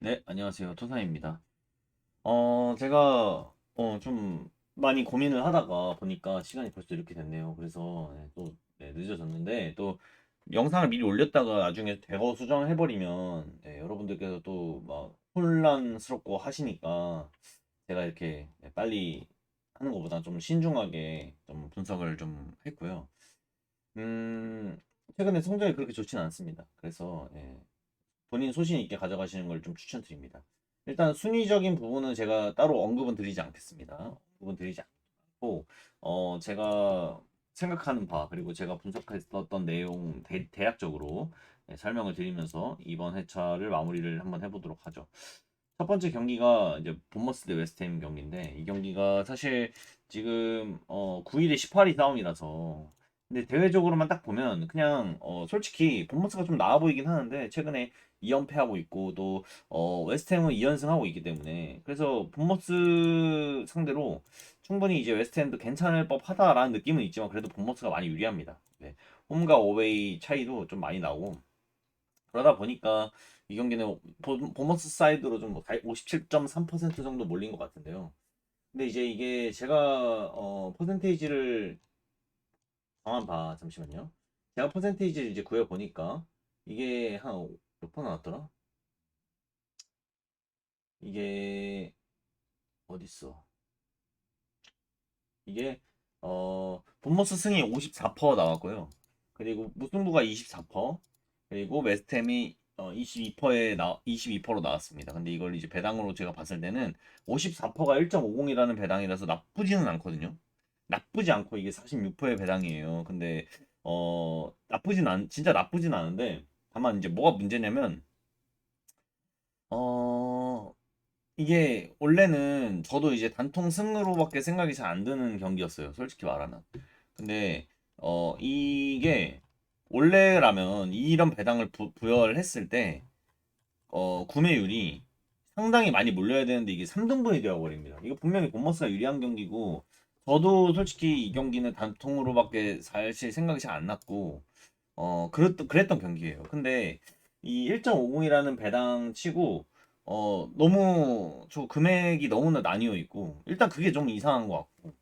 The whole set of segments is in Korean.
네, 안녕하세요. 토사입니다. 제가, 좀 많이 고민을 하다가 보니까 시간이 벌써 이렇게 됐네요. 그래서, 또, 늦어졌는데, 또, 영상을 미리 올렸다가 나중에 대거 수정해버리면, 여러분들께서 또 막 혼란스럽고 하시니까, 제가 이렇게 빨리 하는 것보다 좀 신중하게 좀 분석을 좀 했고요. 음, 최근에 성적이 그렇게 좋지는 않습니다. 그래서, 본인 소신 있게 가져가시는 걸 좀 추천드립니다. 일단 순위적인 부분은 제가 따로 언급은 드리지 않겠습니다. 언급은 드리지 않고, 제가 생각하는 바, 그리고 제가 분석했었던 내용 대략적으로 설명을 드리면서 이번 회차를 마무리를 한번 해보도록 하죠. 첫 번째 경기가 이제 본머스 대 웨스트햄 경기인데, 이 경기가 사실 지금 9위 대 18위 싸움이라서, 근데 대회적으로만 딱 보면 그냥 솔직히 본머스가 좀 나아 보이긴 하는데, 최근에 2연패하고 있고 또 웨스트햄은 2연승하고 있기 때문에, 그래서 본머스 상대로 충분히 이제 웨스트햄도 괜찮을 법하다라는 느낌은 있지만, 그래도 본머스가 많이 유리합니다. 네. 홈과 어웨이 차이도 좀 많이 나고, 그러다 보니까 이 경기는 보너스 사이드로 좀 57.3% 정도 몰린 것 같은데요. 근데 이제 이게 제가 퍼센테이지를 잠시만요. 제가 퍼센테이지를 이제 구해 보니까 이게 한 몇 번 나왔더라? 이게 어딨어? 이게 본머스 승이 54% 나왔고요. 그리고 무승부가 24%, 그리고 웨스트햄이 22%로 나왔습니다. 근데 이걸 이제 배당으로 제가 봤을 때는 54%가 1.50이라는 배당이라서 나쁘지는 않거든요. 나쁘지 않고 이게 46%의 배당이에요. 근데 진짜 나쁘진 않은데, 다만 이제 뭐가 문제냐면 어 이게 원래는 저도 이제 단통 승으로밖에 생각이 잘 안 드는 경기였어요. 솔직히 말하면. 근데 이게 원래라면 이런 배당을 부여를 했을 때 구매율이 상당히 많이 몰려야 되는데 이게 3등분이 되어 버립니다. 이거 분명히 본머스가 유리한 경기고, 저도 솔직히 이 경기는 단통으로밖에 사실 생각이 잘 안 났고 그랬던 경기예요. 근데 이 1.50이라는 배당 치고 너무 저 금액이 너무나 나뉘어 있고, 일단 그게 좀 이상한 것 같고,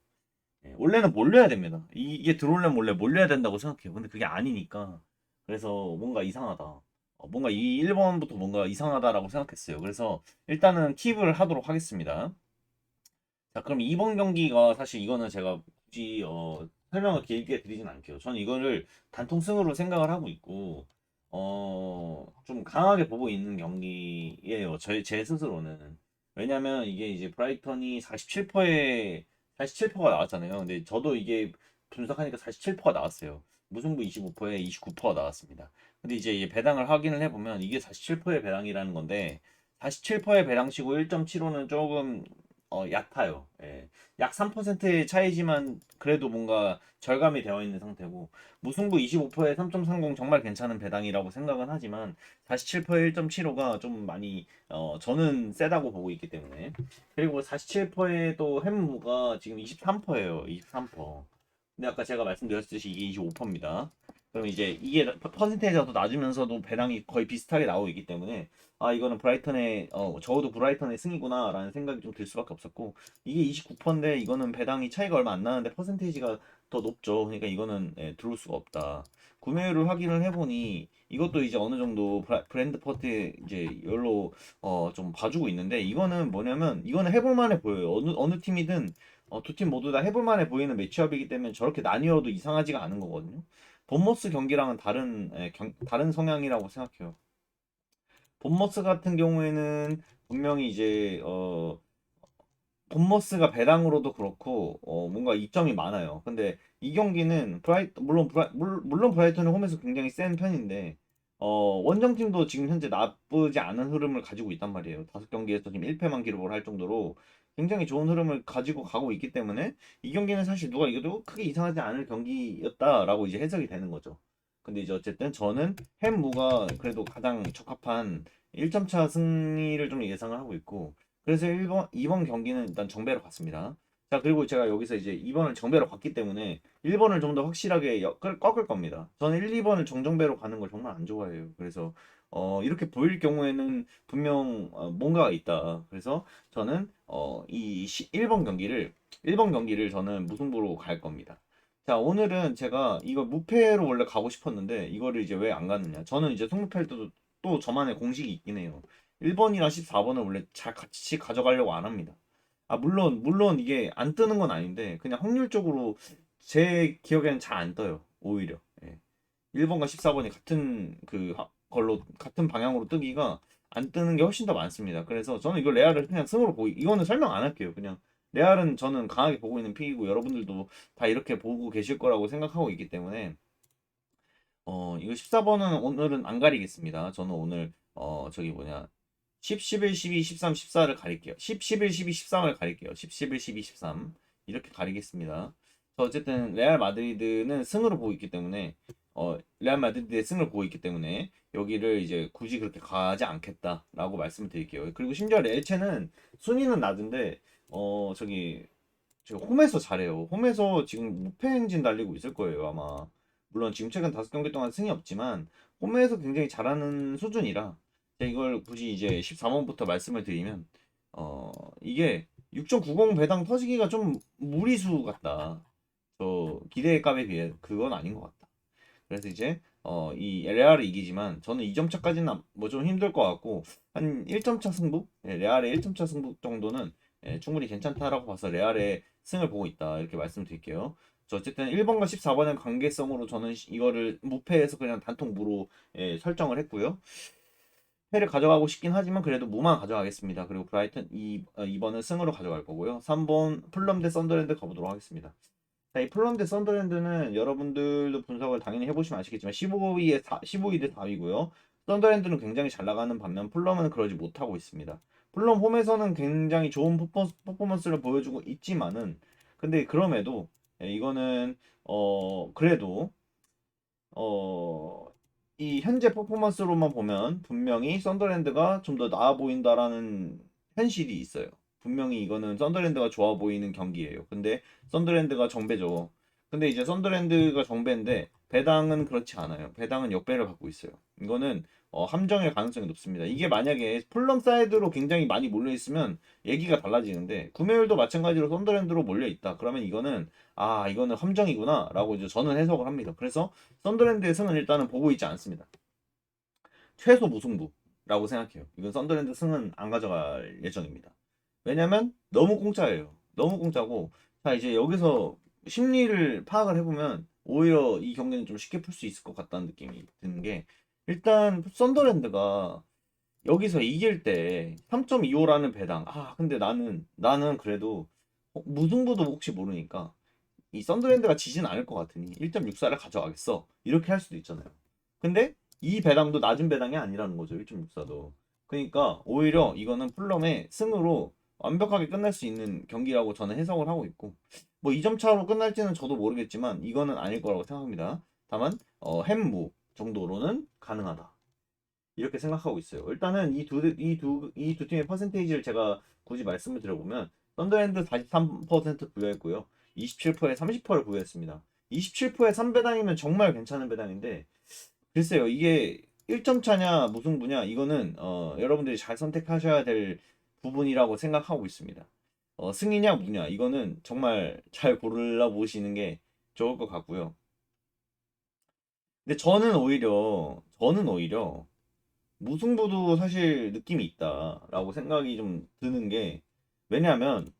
원래는 몰려야 됩니다. 이게 들어오려면 원래 몰려야 된다고 생각해요. 근데 그게 아니니까, 그래서 뭔가 이상하다. 뭔가 이 1번부터 뭔가 이상하다라고 생각했어요. 그래서 일단은 킵을 하도록 하겠습니다. 자, 그럼 이번 경기가 사실 이거는 제가 굳이 설명을 길게 드리진 않게요. 저는 이거를 단통승으로 생각을 하고 있고, 좀 강하게 보고 있는 경기예요. 제 스스로는. 왜냐면 이게 이제 브라이턴이 47%가 나왔잖아요. 근데 저도 이게 분석하니까 47%가 나왔어요. 무승부 25%에 29%가 나왔습니다. 근데 이제 이 배당을 확인을 해보면 이게 47%의 배당이라는 건데, 47%의 배당치고 1.75는 조금 얕아요. 예. 약 3%의 차이지만 그래도 뭔가 절감이 되어 있는 상태고, 무승부 25%에 3.30 정말 괜찮은 배당이라고 생각은 하지만 47%에 1.75가 좀 많이 저는 세다고 보고 있기 때문에. 그리고 47%에 또 햄무가 지금 23%예요. 23%. 근데 아까 제가 말씀드렸듯이 이게 25%입니다. 그럼 이제 이게 퍼센테이지가 더 낮으면서도 배당이 거의 비슷하게 나오고 있기 때문에, 아 이거는 브라이턴의 적어도 브라이턴의 승이구나라는 생각이 좀 들 수밖에 없었고, 이게 29%인데 이거는 배당이 차이가 얼마 안 나는데 퍼센테이지가 더 높죠. 그러니까 이거는 들어올 수가 없다. 구매율을 확인을 해보니 이것도 이제 어느 정도 브랜드 퍼트 이제 열로 좀 봐주고 있는데, 이거는 뭐냐면 이거는 해볼만해 보여요. 어느 팀이든 두 팀 모두 다 해볼만해 보이는 매치업이기 때문에 저렇게 나뉘어도 이상하지가 않은 거거든요. 본머스 경기랑은 다른 성향이라고 생각해요. 본머스 같은 경우에는 분명히 이제 본머스가 배당으로도 그렇고 뭔가 이점이 많아요. 근데 이 경기는 물론 브라이턴은 홈에서 굉장히 센 편인데 원정팀도 지금 현재 나쁘지 않은 흐름을 가지고 있단 말이에요. 5경기에서 지금 1패만 기록을 할 정도로 굉장히 좋은 흐름을 가지고 가고 있기 때문에, 이 경기는 사실 누가 이겨도 크게 이상하지 않을 경기였다라고 이제 해석이 되는 거죠. 근데 이제 어쨌든 저는 햄무가 그래도 가장 적합한 1점 차 승리를 좀 예상을 하고 있고, 그래서 2번 경기는 일단 정배로 갔습니다. 자, 그리고 제가 여기서 이제 2번을 정배로 갔기 때문에 1번을 좀 더 확실하게 꺾을 겁니다. 저는 1, 2번을 정정배로 가는 걸 정말 안 좋아해요. 그래서 이렇게 보일 경우에는 분명 뭔가가 있다. 그래서 저는 1번 경기를 저는 무승부로 갈 겁니다. 자, 오늘은 제가 이거 무패로 원래 가고 싶었는데 이거를 이제 왜 안 갔느냐. 저는 이제 승무패를 또 저만의 공식이 있긴 해요. 1번이랑 14번을 원래 잘 같이 가져가려고 안 합니다. 물론 이게 안 뜨는 건 아닌데 그냥 확률적으로 제 기억에는 잘 안 떠요. 오히려. 예. 1번과 14번이 같은 걸로 같은 방향으로 뜨기가 안 뜨는 게 훨씬 더 많습니다. 그래서 저는 이거 레알을 그냥 승으로 이거는 설명 안 할게요. 그냥 레알은 저는 강하게 보고 있는 픽이고 여러분들도 다 이렇게 보고 계실 거라고 생각하고 있기 때문에 이거 14번은 오늘은 안 가리겠습니다. 저는 오늘 저기 뭐냐 10, 11, 12, 13, 14를 가릴게요. 10, 11, 12, 13을 가릴게요. 10, 11, 12, 13 이렇게 가리겠습니다. 어쨌든 레알 마드리드는 승으로 보고 있기 때문에 레알 마드리드의 승을 보고 있기 때문에 여기를 이제 굳이 그렇게 가지 않겠다라고 말씀을 드릴게요. 그리고 심지어 레체는 순위는 낮은데 저기 홈에서 잘해요. 홈에서 지금 무패 행진 달리고 있을 거예요, 아마. 물론 지금 최근 5경기 동안 승이 없지만 홈에서 굉장히 잘하는 수준이라 제가 이걸 굳이 이제 14번부터 말씀을 드리면 이게 6.90 배당 터지기가 좀 무리수 같다. 저 기대의 값에 비해 그건 아닌 것 같다. 그래서 이제 이 레알을 이기지만 저는 2점 차까지는 뭐 좀 힘들 것 같고 한 1점 차 승부? 예, 레알의 1점 차 승부 정도는 충분히 괜찮다라고 봐서 레알의 승을 보고 있다 이렇게 말씀드릴게요. 어쨌든 1번과 14번의 관계성으로 저는 이거를 무패해서 그냥 단통 무로 설정을 했고요. 패를 가져가고 싶긴 하지만 그래도 무만 가져가겠습니다. 그리고 브라이튼 2번은 승으로 가져갈 거고요. 3번 풀럼 대 썬더랜드 가보도록 하겠습니다. 자, 이 플럼 대 썬더랜드는 여러분들도 분석을 당연히 해보시면 아시겠지만 15위 대 4위고요. 썬더랜드는 굉장히 잘 나가는 반면 풀럼은 그러지 못하고 있습니다. 풀럼 홈에서는 굉장히 좋은 퍼포먼스를 보여주고 있지만은 근데 그럼에도 이거는 그래도 어, 이 현재 퍼포먼스로만 보면 분명히 썬더랜드가 좀 더 나아 보인다라는 현실이 있어요. 분명히 이거는 썬더랜드가 좋아 보이는 경기예요. 근데 썬더랜드가 정배죠. 근데 이제 썬더랜드가 정배인데 배당은 그렇지 않아요. 배당은 역배를 갖고 있어요. 이거는 함정일 가능성이 높습니다. 이게 만약에 풀럼 사이드로 굉장히 많이 몰려 있으면 얘기가 달라지는데 구매율도 마찬가지로 썬더랜드로 몰려 있다. 그러면 이거는 함정이구나 라고 이제 저는 해석을 합니다. 그래서 썬더랜드의 승은 일단은 보고 있지 않습니다. 최소 무승부라고 생각해요. 이건 썬더랜드 승은 안 가져갈 예정입니다. 왜냐면 너무 공짜예요. 너무 공짜고 자 이제 여기서 심리를 파악을 해보면 오히려 이 경기는 좀 쉽게 풀 수 있을 것 같다는 느낌이 드는 게 일단 썬더랜드가 여기서 이길 때 3.25라는 배당 근데 나는 그래도 무승부도 혹시 모르니까 이 썬더랜드가 지진 않을 것 같으니 1.64를 가져가겠어. 이렇게 할 수도 있잖아요. 근데 이 배당도 낮은 배당이 아니라는 거죠. 1.64도. 그러니까 오히려 이거는 풀럼의 승으로 완벽하게 끝날 수 있는 경기라고 저는 해석을 하고 있고 뭐 2점 차로 끝날지는 저도 모르겠지만 이거는 아닐 거라고 생각합니다. 다만 햄무 정도로는 가능하다. 이렇게 생각하고 있어요. 일단은 이 두 팀의 퍼센테이지를 제가 굳이 말씀을 드려보면 썬더랜드 43% 부여했고요. 27%에 30%를 부여했습니다. 27%에 3배당이면 정말 괜찮은 배당인데 글쎄요. 이게 1점 차냐 무승부냐 이거는 여러분들이 잘 선택하셔야 될 부분이라고 생각하고 있습니다. 승이냐 무냐 이거는 정말 잘 골라 보시는 게 좋을 것 같고요. 근데 저는 오히려 무승부도 사실 느낌이 있다라고 생각이 좀 드는 게 왜냐하면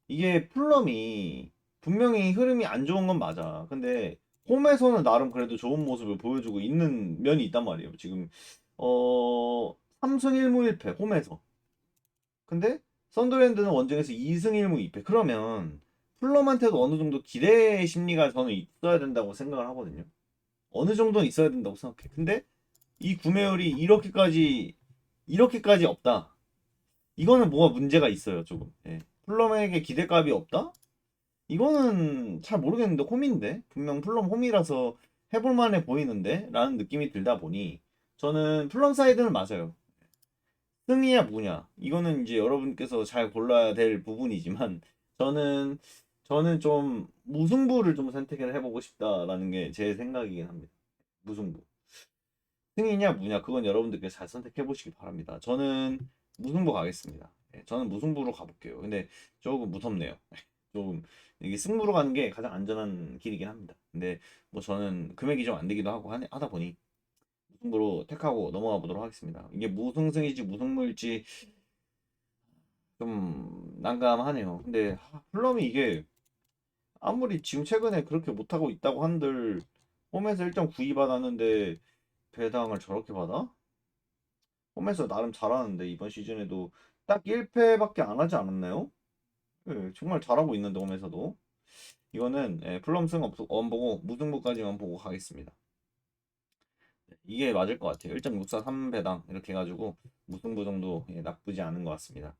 이게 풀럼이 분명히 흐름이 안 좋은 건 맞아. 근데 홈에서는 나름 그래도 좋은 모습을 보여주고 있는 면이 있단 말이에요. 지금 3승 1무 1패 홈에서. 근데 썬더랜드는 원정에서 2승 1무 2패. 그러면 풀럼한테도 어느 정도 기대 심리가 저는 있어야 된다고 생각을 하거든요. 어느 정도는 있어야 된다고 생각해. 근데 이 구매율이 이렇게까지 없다. 이거는 뭐가 문제가 있어요, 조금. 예. 플럼에게 기대값이 없다? 이거는 잘 모르겠는데 홈인데 분명 플럼 홈이라서 해볼 만해 보이는데 라는 느낌이 들다 보니 저는 플럼 사이드는 맞아요. 승이야 뭐냐 이거는 이제 여러분께서 잘 골라야 될 부분이지만 저는 저는 좀 무승부를 좀 선택을 해보고 싶다라는 게 제 생각이긴 합니다. 무승부. 승이냐 무냐 그건 여러분들께서 잘 선택해 보시기 바랍니다. 저는 무승부 가겠습니다. 예, 저는 무승부로 가볼게요. 근데 조금 무섭네요. 조금 이게 승부로 가는 게 가장 안전한 길이긴 합니다. 근데 뭐 저는 금액이 좀 안 되기도 하고 하다 보니 무승부로 택하고 넘어가 보도록 하겠습니다. 이게 무승승일지 무승무일지 좀 난감하네요. 근데 플럼이 이게 아무리 지금 최근에 그렇게 못하고 있다고 한들 홈에서 1.92 받았는데 배당을 저렇게 받아? 홈에서 나름 잘하는데 이번 시즌에도 딱 1패밖에 안 하지 않았나요? 예, 정말 잘하고 있는데 홈에서도 이거는 플럼승 원 보고 무승부까지만 보고 가겠습니다. 이게 맞을 것 같아요. 1.64 3배당 이렇게 해가지고 무승부 정도 나쁘지 않은 것 같습니다.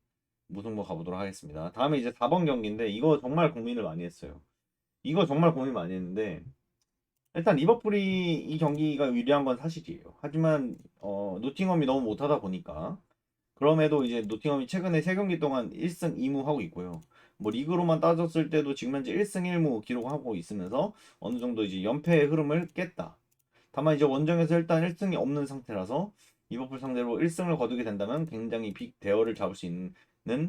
무승부 가보도록 하겠습니다. 다음에 이제 4번 경기인데 이거 정말 고민을 많이 했어요. 이거 정말 고민 많이 했는데 일단 리버풀이 이 경기가 유리한 건 사실이에요. 하지만 노팅엄이 너무 못하다 보니까 그럼에도 이제 노팅엄이 최근에 3경기 동안 1승 2무 하고 있고요. 뭐 리그로만 따졌을 때도 지금 현재 1승 1무 기록하고 있으면서 어느 정도 이제 연패의 흐름을 깼다. 다만 이제 원정에서 일단 1승이 없는 상태라서 리버풀 상대로 1승을 거두게 된다면 굉장히 빅 대어를 잡을 수 있는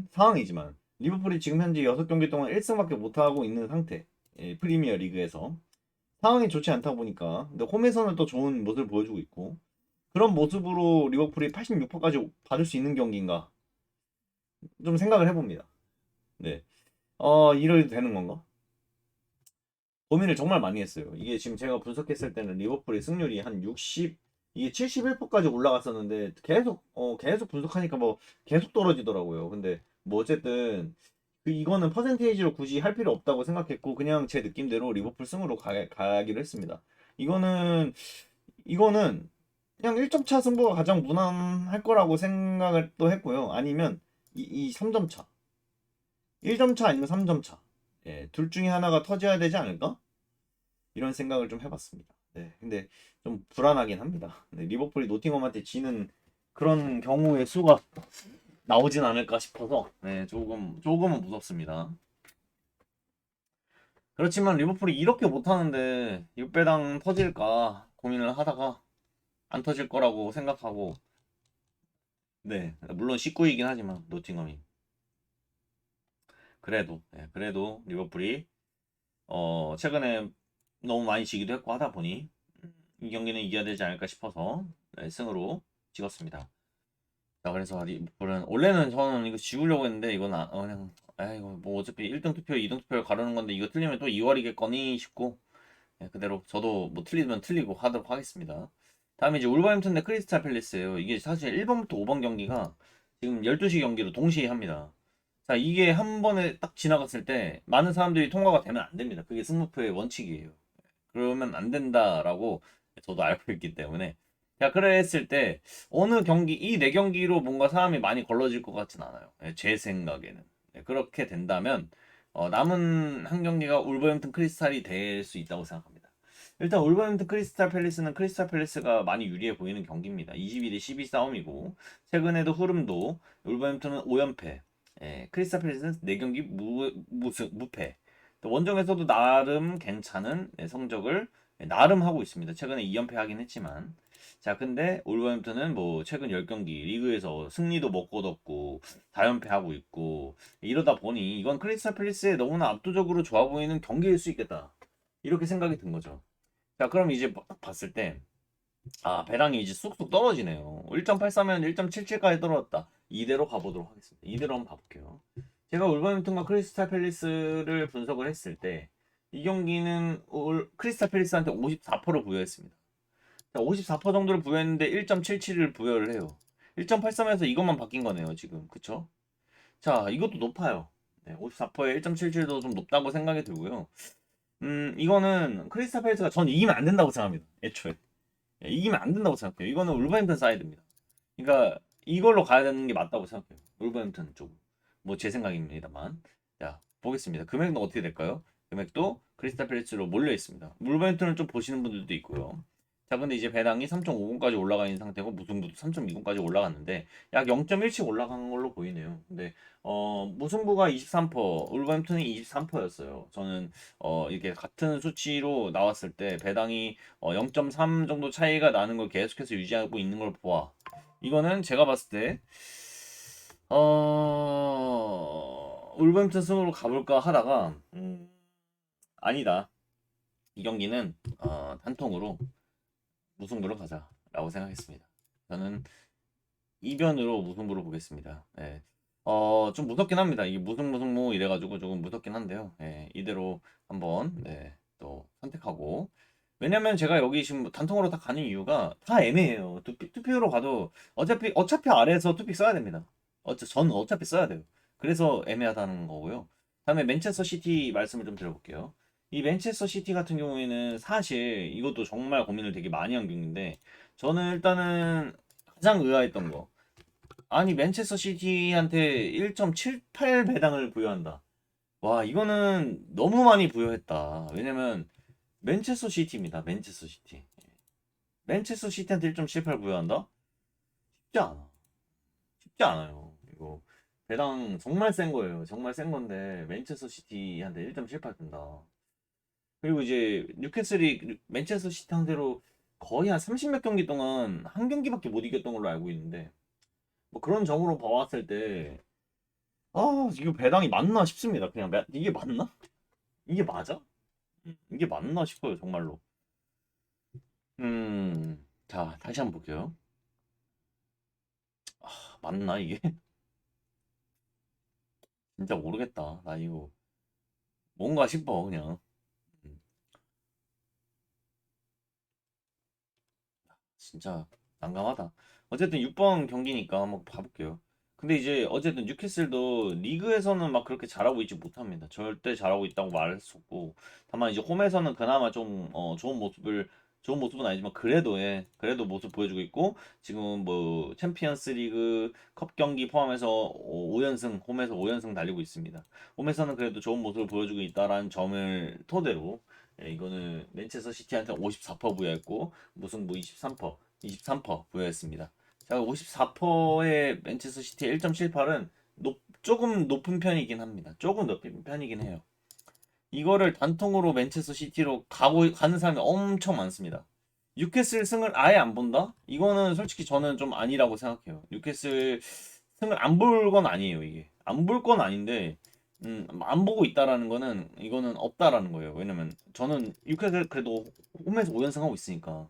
상황이지만 리버풀이 지금 현재 6경기 동안 1승밖에 못하고 있는 상태. 프리미어 리그에서 상황이 좋지 않다 보니까 근데 홈에서는 또 좋은 모습을 보여주고 있고 그런 모습으로 리버풀이 86%까지 받을 수 있는 경기인가 좀 생각을 해봅니다. 네. 이래도 되는 건가? 고민을 정말 많이 했어요. 이게 지금 제가 분석했을 때는 리버풀의 승률이 한 60, 이게 71%까지 올라갔었는데 계속 분석하니까 뭐 계속 떨어지더라고요. 근데 뭐 어쨌든 이거는 퍼센테이지로 굳이 할 필요 없다고 생각했고 그냥 제 느낌대로 리버풀 승으로 가기로 했습니다. 이거는 이거는 그냥 1점 차 승부가 가장 무난할 거라고 생각을 또 했고요. 아니면 이 3점 차. 1점 차 아니면 3점 차. 예, 둘 중에 하나가 터져야 되지 않을까? 이런 생각을 좀 해봤습니다. 네, 근데 좀 불안하긴 합니다. 네, 리버풀이 노팅엄한테 지는 그런 경우의 수가 나오진 않을까 싶어서 네, 조금은 무섭습니다. 그렇지만 리버풀이 이렇게 못하는데 6배당 터질까 고민을 하다가 안 터질 거라고 생각하고 네, 물론 19이긴 하지만 노팅엄이 그래도 리버풀이 최근에 너무 많이 지기도 했고 하다 보니 이 경기는 이겨야 되지 않을까 싶어서 네, 승으로 찍었습니다. 자, 그래서 리버풀은 원래는 저는 이거 지우려고 했는데 이건 그냥 이거 뭐 어차피 1등 투표, 2등 투표를 가르는 건데 이거 틀리면 또 2월이겠거니 싶고 네, 그대로 저도 뭐 틀리면 틀리고 하도록 하겠습니다. 다음에 이제 울버햄튼 대 크리스탈 팰리스예요. 이게 사실 1번부터 5번 경기가 지금 12시 경기로 동시에 합니다. 자, 이게 한 번에 딱 지나갔을 때 많은 사람들이 통과가 되면 안 됩니다. 그게 승무표의 원칙이에요. 그러면 안 된다라고 저도 알고 있기 때문에. 자, 그랬을 때 어느 경기, 이 네 경기로 뭔가 사람이 많이 걸러질 것 같진 않아요. 제 생각에는. 그렇게 된다면 남은 한 경기가 울버햄튼 크리스탈이 될 수 있다고 생각합니다. 일단 울버햄튼 크리스탈 팰리스는 크리스탈 팰리스가 많이 유리해 보이는 경기입니다. 22대 12 싸움이고 최근에도 흐름도 울버햄튼은 5연패, 크리스탈 팰리스는 4경기 무패. 원정에서도 나름 괜찮은 성적을 나름 하고 있습니다. 최근에 2연패 하긴 했지만 자, 근데 울버햄튼은 뭐 최근 10경기 리그에서 승리도 못 거뒀고 4연패 하고 있고 이러다 보니 이건 크리스탈 팰리스에 너무나 압도적으로 좋아 보이는 경기일 수 있겠다. 이렇게 생각이 든 거죠. 자, 그럼 이제 딱 봤을 때 배당이 이제 쑥쑥 떨어지네요. 1.83면 1.77까지 떨어졌다. 이대로 가보도록 하겠습니다. 이대로 한번 봐볼게요. 제가 울버햄튼과 크리스탈 팰리스를 분석을 했을 때 이 경기는 크리스탈 팰리스한테 54%를 부여했습니다. 54% 정도를 부여했는데 1.77을 부여를 해요. 1.83에서 이것만 바뀐 거네요, 지금. 그쵸? 자, 이것도 높아요. 네, 54%에 1.77도 좀 높다고 생각이 들고요. 이거는 크리스탈 팰리스가 전 이기면 안 된다고 생각합니다. 애초에. 이기면 안 된다고 생각해요. 이거는 울버햄튼 사이드입니다. 그러니까 이걸로 가야 되는 게 맞다고 생각해요. 울버햄튼 쪽. 뭐 제 생각입니다만. 자, 보겠습니다. 금액은 어떻게 될까요? 금액도 크리스탈 팰리스로 몰려 있습니다. 울버햄튼을 좀 보시는 분들도 있고요. 자, 근데 이제 배당이 3.50까지 올라가 있는 상태고 무승부도 3.20까지 올라갔는데 약 0.1씩 올라간 걸로 보이네요. 근데 무승부가 23%, 울버햄튼이 23%였어요. 저는 이게 같은 수치로 나왔을 때 배당이 0.3 정도 차이가 나는 걸 계속해서 유지하고 있는 걸 보아. 이거는 제가 봤을 때 울버햄튼 승으로 가볼까 하다가 아니다. 이 경기는 단통으로 무승부로 가자라고 생각했습니다. 저는 이변으로 무승부로 보겠습니다. 네. 좀 무섭긴 합니다. 이게 무승무 이래가지고 조금 무섭긴 한데요. 네, 이대로 한번 네, 또 선택하고 왜냐면 제가 여기 지금 단통으로 다 가는 이유가 다 애매해요. 투표로 가도 어차피 아래에서 투픽 써야 됩니다. 저는 어차피 써야 돼요. 그래서 애매하다는 거고요. 다음에 맨체스터 시티 말씀을 좀 드려볼게요. 이 맨체스터 시티 같은 경우에는 사실 이것도 정말 고민을 되게 많이 한 경기인데 저는 일단은 가장 의아했던 거. 아니 맨체스터 시티한테 1.78 배당을 부여한다. 와 이거는 너무 많이 부여했다. 왜냐면 맨체스터 시티입니다. 맨체스터 시티. 맨체스터 시티한테 1.78 부여한다? 쉽지 않아. 쉽지 않아요. 이거 배당 정말 센 거예요. 정말 센 건데 맨체스터 시티한테 1.78 준다. 그리고 이제 뉴캐슬이 맨체스터 시티 상대로 거의 한 30몇 경기 동안 한 경기밖에 못 이겼던 걸로 알고 있는데 뭐 그런 점으로 봐왔을 때 이거 배당이 맞나 싶습니다. 그냥 이게 맞나? 이게 맞아? 이게 맞나 싶어요, 정말로. 자, 다시 한번 볼게요. 맞나 이게? 진짜 모르겠다. 나 이거 뭔가 싶어 그냥. 음, 진짜 난감하다. 어쨌든 6번 경기니까 한번 봐볼게요. 근데 이제 어쨌든 뉴캐슬도 리그에서는 막 그렇게 잘하고 있지 못합니다. 절대 잘하고 있다고 말했었고, 다만 이제 홈에서는 그나마 좀 좋은 모습은 아니지만 그래도 모습 보여주고 있고 지금 뭐 챔피언스 리그 컵 경기 포함해서 5연승 홈에서 5연승 달리고 있습니다. 홈에서는 그래도 좋은 모습을 보여주고 있다라는 점을 토대로 이거는 맨체스터 시티한테 54% 부여했고 무승부 23% 부여했습니다. 자, 54%의 맨체스터 시티의 1.78은 조금 높은 편이긴 합니다. 조금 높은 편이긴 해요. 이거를 단통으로 맨체스터 시티로 가는 사람이 엄청 많습니다. 뉴캐슬 승을 아예 안 본다? 이거는 솔직히 저는 좀 아니라고 생각해요. 뉴캐슬 승을 안 볼 건 아니에요, 이게. 안 볼 건 아닌데, 안 보고 있다라는 거는, 이거는 없다라는 거예요. 왜냐면, 저는 뉴캐슬 그래도 홈에서 5연승 하고 있으니까.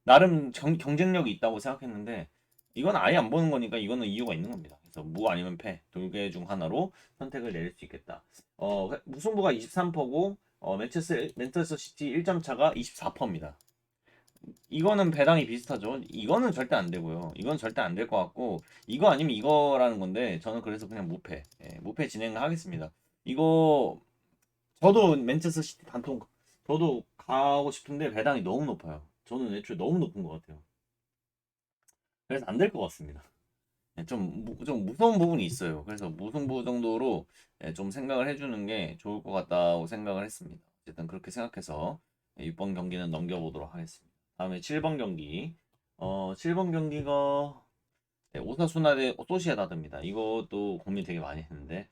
나름 경쟁력이 있다고 생각했는데 이건 아예 안 보는 거니까 이거는 이유가 있는 겁니다. 그래서 무 아니면 패 두 개 중 하나로 선택을 내릴 수 있겠다. 무승부가 23%고 맨체스터 시티 1점 차가 24%입니다. 이거는 배당이 비슷하죠. 이거는 절대 안 되고요. 이건 절대 안 될 것 같고 이거 아니면 이거라는 건데 저는 그래서 그냥 무패 무패 진행을 하겠습니다. 이거 저도 맨체스터 시티 단통 저도 가고 싶은데 배당이 너무 높아요. 저는 애초에 너무 높은 것 같아요. 그래서 안 될 것 같습니다. 좀 무서운 부분이 있어요. 그래서 무승부 정도로 좀 생각을 해주는 게 좋을 것 같다고 생각을 했습니다. 어쨌든 그렇게 생각해서 6번 경기는 넘겨보도록 하겠습니다. 다음에 7번 경기. 7번 경기가 오사수나 대 소시에다드입니다. 이것도 고민 되게 많이 했는데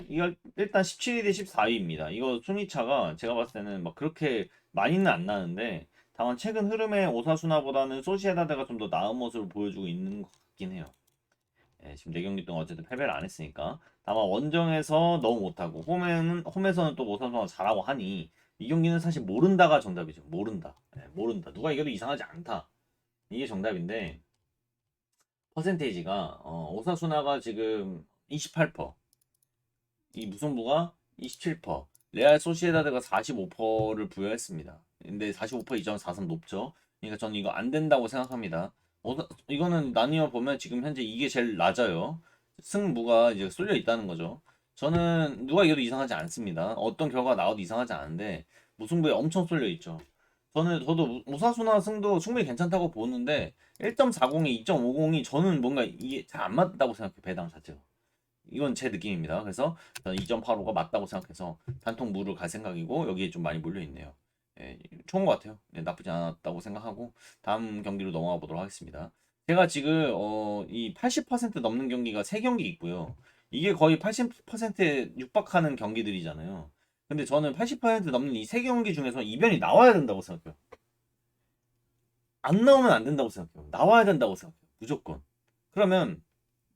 이거 일단 17위 대 14위입니다. 이거 순위차가 제가 봤을 때는 막 그렇게 많이는 안 나는데 다만 최근 흐름에 오사수나보다는 소시에다드가 좀 더 나은 모습을 보여주고 있는 것 같긴 해요. 지금 4경기 동안 어쨌든 패배를 안 했으니까 다만 원정에서 너무 못하고 홈에서는 또 오사수나가 잘하고 하니 이 경기는 사실 모른다가 정답이죠. 모른다. 누가 이겨도 이상하지 않다. 이게 정답인데 퍼센테이지가 오사수나가 지금 28%, 이 무승부가 27%, 레알 소시에다드가 45%를 부여했습니다. 근데 45% 2.43 높죠. 그러니까 저는 이거 안 된다고 생각합니다. 이거는 나뉘어 보면 지금 현재 이게 제일 낮아요. 승무가 이제 쏠려 있다는 거죠. 저는 누가 이겨도 이상하지 않습니다. 어떤 결과가 나와도 이상하지 않은데 무승부에 엄청 쏠려 있죠. 저도 무사수나 승도 충분히 괜찮다고 보는데 1.40에 2.50이 저는 뭔가 이게 잘 안 맞다고 생각해요. 배당 자체가. 이건 제 느낌입니다. 그래서 저는 2.85가 맞다고 생각해서 단통 무를 갈 생각이고 여기에 좀 많이 몰려 있네요. 예, 좋은 것 같아요. 네, 나쁘지 않았다고 생각하고 다음 경기로 넘어가 보도록 하겠습니다. 제가 지금 이 80% 넘는 경기가 3경기 있고요. 이게 거의 80%에 육박하는 경기들이잖아요. 근데 저는 80% 넘는 이 3경기 중에서 이변이 나와야 된다고 생각해요. 안 나오면 안 된다고 생각해요. 나와야 된다고 생각해요. 무조건. 그러면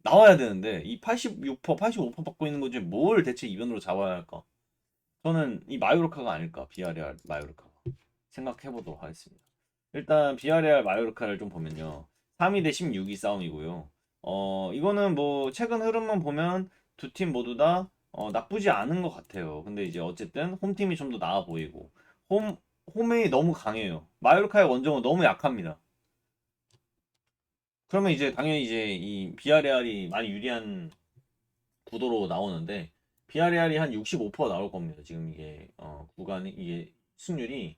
나와야 되는데 이 86%, 85% 받고 있는 것 중에 뭘 대체 이변으로 잡아야 할까? 저는 이 마요르카가 아닐까. 비아레알 마요르카가. 생각해 보도록 하겠습니다. 일단 비아레알 마요르카를 좀 보면요. 3위 대 16위 싸움이고요. 이거는 뭐 최근 흐름만 보면 두 팀 모두 다 나쁘지 않은 것 같아요. 근데 이제 어쨌든 홈팀이 좀 더 나아 보이고 홈 홈이 너무 강해요. 마요르카의 원정은 너무 약합니다. 그러면 이제 당연히 이제 이 비아레알이 많이 유리한 구도로 나오는데 비아레알이 한 65% 나올 겁니다. 지금 이게 구간이 이게 승률이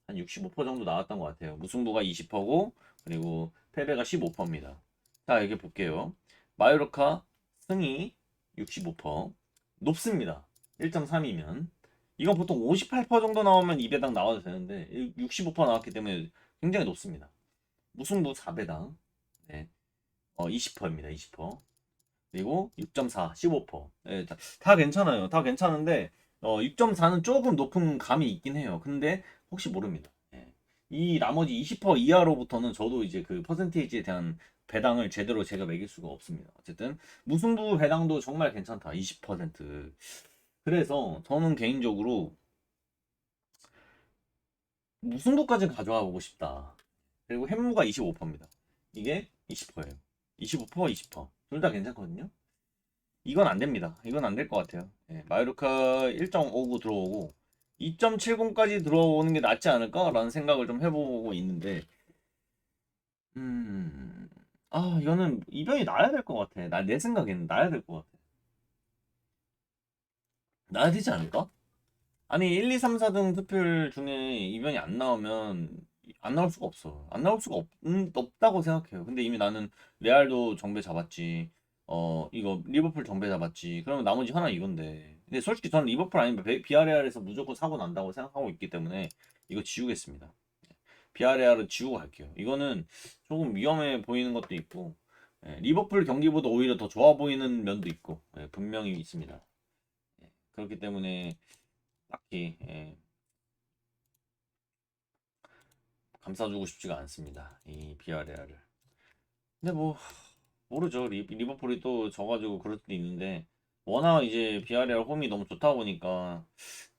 한 65% 정도 나왔던 것 같아요. 무승부가 20%고 그리고 패배가 15%입니다. 자, 여기 볼게요. 마요르카 승이 65% 높습니다. 1.3이면 이건 보통 58% 정도 나오면 2배당 나와도 되는데 65% 나왔기 때문에 굉장히 높습니다. 무승부 4배당 네. 20%입니다. 20%. 그리고 6.4, 15%. 예, 다 괜찮아요. 다 괜찮은데 6.4는 조금 높은 감이 있긴 해요. 근데 혹시 모릅니다. 예. 이 나머지 20% 이하로부터는 저도 이제 그 퍼센테이지에 대한 배당을 제대로 제가 매길 수가 없습니다. 어쨌든 무승부 배당도 정말 괜찮다. 20%. 그래서 저는 개인적으로 무승부까지 가져와 보고 싶다. 그리고 햄무가 25%입니다. 이게 20%예요. 25%, 20%. 둘 다 괜찮거든요. 이건 안 됩니다. 이건 안 될 것 같아요. 예, 마요르카 1.59 들어오고 2.70까지 들어오는 게 낫지 않을까라는 생각을 좀 해보고 있는데, 음, 이거는 이변이 나야 될 것 같아. 내 생각에는 나야 될 것 같아. 나야 되지 않을까? 아니, 1, 2, 3, 4등 투표율 중에 이변이 안 나오면 안 나올 수가 없어. 안 나올 수가 없다고 생각해요. 근데 이미 나는 레알도 정배 잡았지. 이거 리버풀 정배 잡았지. 그러면 나머지 하나 이건데. 근데 솔직히 저는 리버풀 아니면 비아레알에서 무조건 사고 난다고 생각하고 있기 때문에 이거 지우겠습니다. 비아레알은 지우고 갈게요. 이거는 조금 위험해 보이는 것도 있고, 리버풀 경기보다 오히려 더 좋아 보이는 면도 있고, 분명히 있습니다. 그렇기 때문에 딱히 감싸주고 싶지가 않습니다. 이 비아레알을. 근데 뭐 모르죠. 리버풀이 또 져가지고 그럴 수도 있는데 워낙 이제 비아레알 홈이 너무 좋다 보니까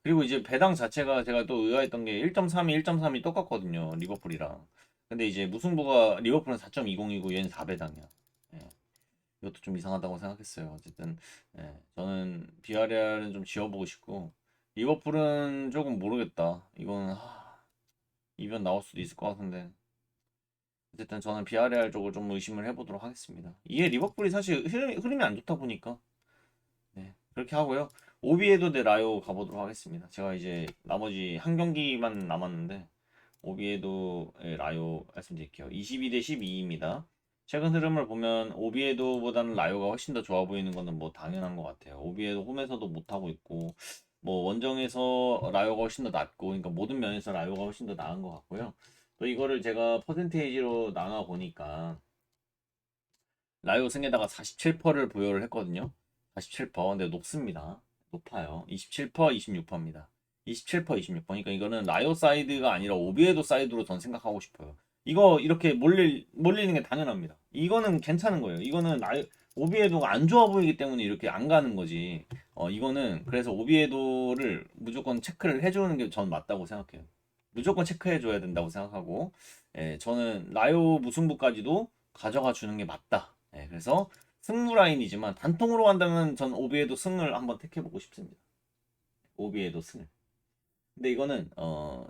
그리고 이제 배당 자체가 제가 또 의아했던 게 1.32, 1.3이 똑같거든요. 리버풀이랑. 근데 이제 무승부가 리버풀은 4.20이고 얘는 4배당이야. 이것도 좀 이상하다고 생각했어요. 어쨌든 저는 비아레알은 좀 지워보고 싶고 리버풀은 조금 모르겠다. 이건 이변 나올 수도 있을 것 같은데 어쨌든 저는 비아레알 쪽을 좀 의심을 해보도록 하겠습니다. 이게 리버풀이 사실 흐름이 안 좋다 보니까 그렇게 하고요. 오비에도 대 라요 가보도록 하겠습니다. 제가 이제 나머지 한 경기만 남았는데 오비에도 라요 말씀드릴게요. 22 대 12입니다. 최근 흐름을 보면 오비에도보다는 라요가 훨씬 더 좋아 보이는 거는 뭐 당연한 것 같아요. 오비에도 홈에서도 못하고 있고 뭐 원정에서 라요가 훨씬 더 낫고 그러니까 모든 면에서 라요가 훨씬 더 나은 것 같고요. 또 이거를 제가 퍼센테이지로 나눠 보니까 라이오 승에다가 47%를 부여를 했거든요. 47%. 근데 높습니다. 높아요. 27%, 26%입니다. 27%, 26%. 그러니까 이거는 라이오 사이드가 아니라 오비에도 사이드로 전 생각하고 싶어요. 이거 이렇게 몰리는 게 당연합니다. 이거는 괜찮은 거예요. 이거는 오비에도가 안 좋아 보이기 때문에 이렇게 안 가는 거지. 이거는 그래서 오비에도를 무조건 체크를 해주는 게 전 맞다고 생각해요. 무조건 체크해줘야 된다고 생각하고, 저는 라이오 무승부까지도 가져가 주는 게 맞다. 그래서 승무 라인이지만 단통으로 간다면 전 오비에도 승을 한번 택해보고 싶습니다. 오비에도 승을. 근데 이거는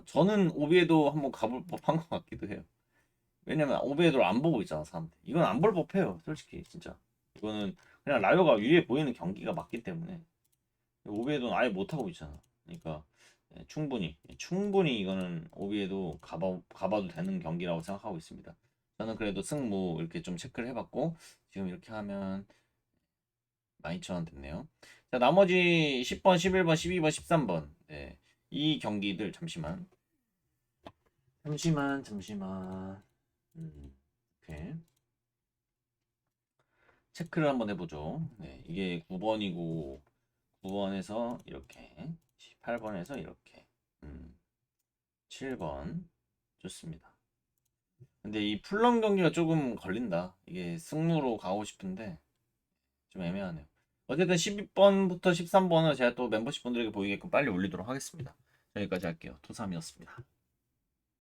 저는 오비에도 한번 가볼 법한 것 같기도 해요. 왜냐면 오비에도를 안 보고 있잖아 사람들. 이건 안 볼 법해요 솔직히 진짜. 이거는 그냥 라이오가 위에 보이는 경기가 맞기 때문에 오비에도는 아예 못 하고 있잖아. 그러니까 충분히 이거는 오비에도 가봐도 되는 경기라고 생각하고 있습니다. 저는 그래도 승무 이렇게 좀 체크를 해봤고 지금 이렇게 하면 12,000원 됐네요. 자, 나머지 10번, 11번, 12번, 13번. 이 경기들 잠시만. 잠시만. 이렇게 체크를 한번 해보죠. 네, 이게 9번이고 9번에서 이렇게 18번에서 이렇게 7번 좋습니다. 근데 이 풀런 경기가 조금 걸린다. 이게 승무로 가고 싶은데 좀 애매하네요. 어쨌든 12번부터 13번은 제가 또 멤버십 분들에게 보이게끔 빨리 올리도록 하겠습니다. 여기까지 할게요. 토삼이었습니다.